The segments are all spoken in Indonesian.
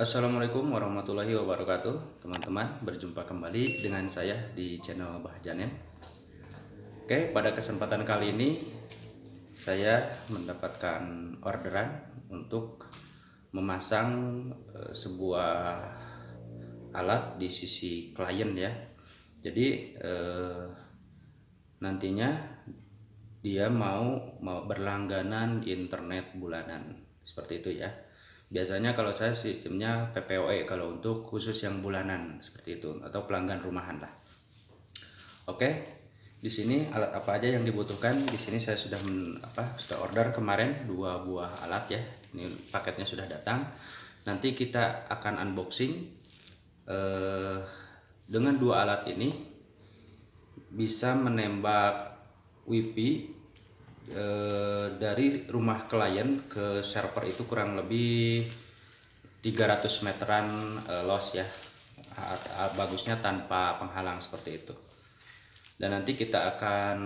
Assalamualaikum warahmatullahi wabarakatuh. Teman-teman, berjumpa kembali dengan saya di channel Bah Janem. Oke, pada kesempatan kali ini saya mendapatkan orderan untuk memasang sebuah alat di sisi klien ya. Jadi nantinya dia mau berlangganan internet bulanan seperti itu ya. Biasanya kalau saya sistemnya PPOE kalau untuk khusus yang bulanan seperti itu atau pelanggan rumahan lah. Oke, di sini alat apa aja yang dibutuhkan? Di sini saya sudah order kemarin 2 buah alat ya. Ini paketnya sudah datang. Nanti kita akan unboxing dengan 2 alat ini bisa menembak WiFi dari rumah klien ke server itu kurang lebih 300 meteran loss ya, bagusnya tanpa penghalang seperti itu. Dan nanti kita akan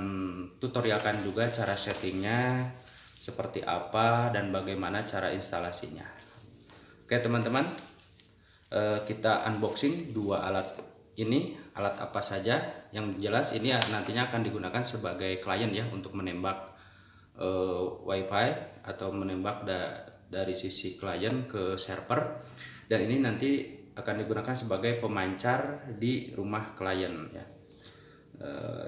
tutorialkan juga cara settingnya seperti apa dan bagaimana cara instalasinya. Oke teman-teman, kita unboxing 2 alat ini. Alat apa saja? Yang jelas ini nantinya akan digunakan sebagai klien ya, untuk menembak WiFi atau menembak dari sisi klien ke server, dan ini nanti akan digunakan sebagai pemancar di rumah klien ya,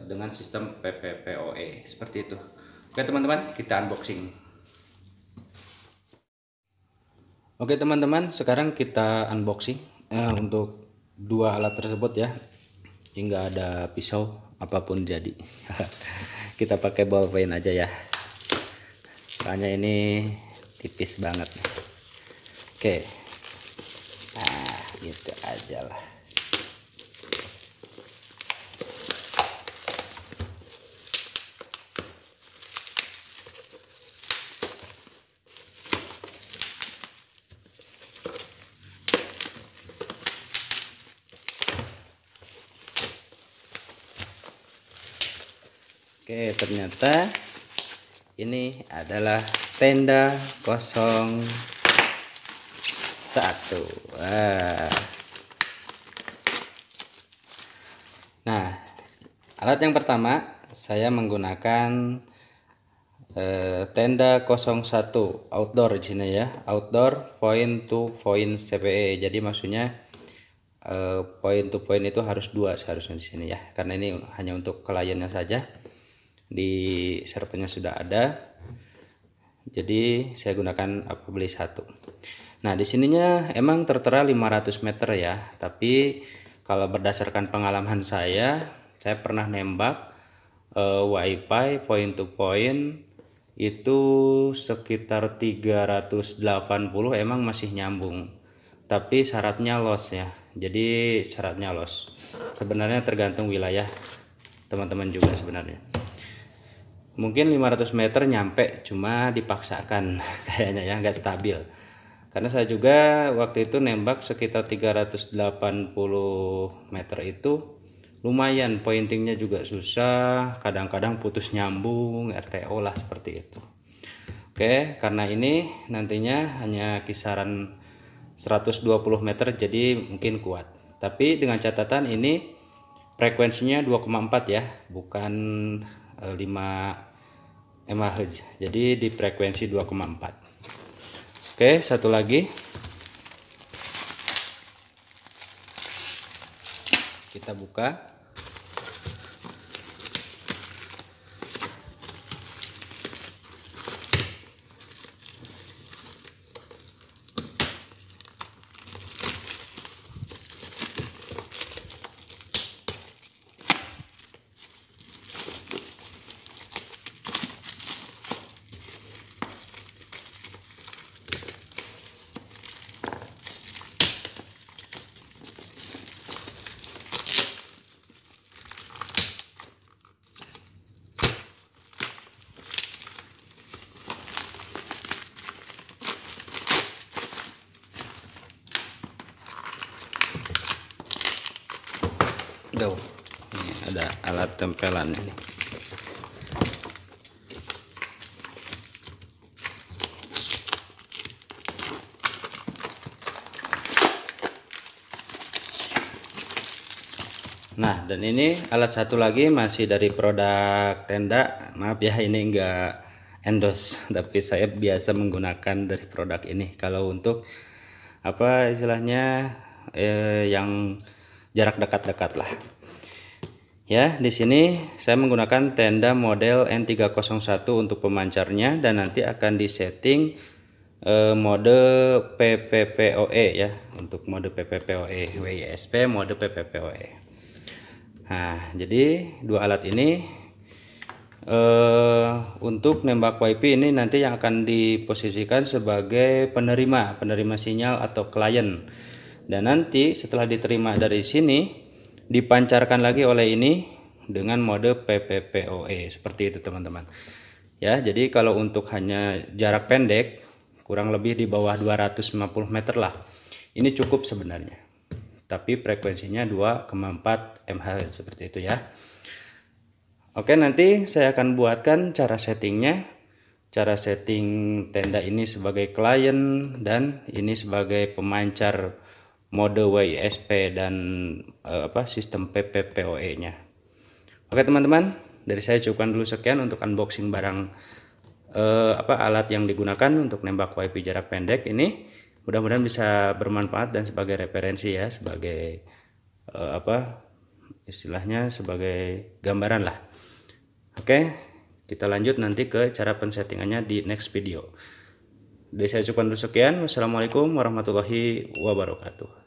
dengan sistem PPPoE seperti itu. Oke teman-teman, kita unboxing. Oke teman-teman, sekarang kita unboxing untuk 2 alat tersebut ya, hingga ada pisau apapun jadi. Kita pakai ballpoint aja ya, soalnya ini tipis banget. Oke, nah gitu aja lah. Oke, ternyata ini adalah tenda 01. Nah, alat yang pertama saya menggunakan tenda 01 outdoor di sini ya, outdoor point to point CPE. Jadi maksudnya point to point itu harus 2 seharusnya di sini ya, karena ini hanya untuk kliennya saja. Di servernya sudah ada, jadi saya gunakan beli 1. Nah di sininya emang tertera 500 meter ya, tapi kalau berdasarkan pengalaman saya pernah nembak WiFi point to point itu sekitar 380, emang masih nyambung, tapi syaratnya loss ya. Jadi syaratnya loss, sebenarnya tergantung wilayah teman-teman juga sebenarnya. Mungkin 500 meter nyampe, cuma dipaksakan kayaknya ya, nggak stabil. Karena saya juga waktu itu nembak sekitar 380 meter itu lumayan, pointingnya juga susah, kadang-kadang putus nyambung, RTO lah seperti itu. Oke, karena ini nantinya hanya kisaran 120 meter, jadi mungkin kuat. Tapi dengan catatan ini frekuensinya 2,4 ya, bukan 5 MHz, jadi di frekuensi 2,4. Oke, satu lagi kita buka. Tuh, ini ada alat tempelan ini. Nah, dan ini alat satu lagi masih dari produk tenda. Maaf ya, ini enggak endorse, tapi saya biasa menggunakan dari produk ini kalau untuk apa istilahnya yang jarak dekat-dekat lah. Ya, di sini saya menggunakan tenda model N301 untuk pemancarnya, dan nanti akan disetting mode PPPoE ya, untuk mode PPPoE, WISP mode PPPoE. Nah, jadi dua alat ini untuk nembak WiFi ini nanti yang akan diposisikan sebagai penerima sinyal atau klien, dan nanti setelah diterima dari sini dipancarkan lagi oleh ini dengan mode PPPoE seperti itu teman-teman ya. Jadi kalau untuk hanya jarak pendek kurang lebih di bawah 250 meter lah, ini cukup sebenarnya, tapi frekuensinya 2,4 MHz seperti itu ya. Oke, nanti saya akan buatkan cara settingnya, cara setting tenda ini sebagai klien dan ini sebagai pemancar mode WISP dan sistem PPPoE nya. Oke teman-teman, dari saya cukupkan dulu sekian untuk unboxing barang alat yang digunakan untuk nembak WiFi jarak pendek ini. Mudah-mudahan bisa bermanfaat dan sebagai referensi ya, sebagai istilahnya sebagai gambaran lah. Oke, kita lanjut nanti ke cara pensettingannya di next video. Dari saya cukupkan dulu sekian. Wassalamualaikum warahmatullahi wabarakatuh.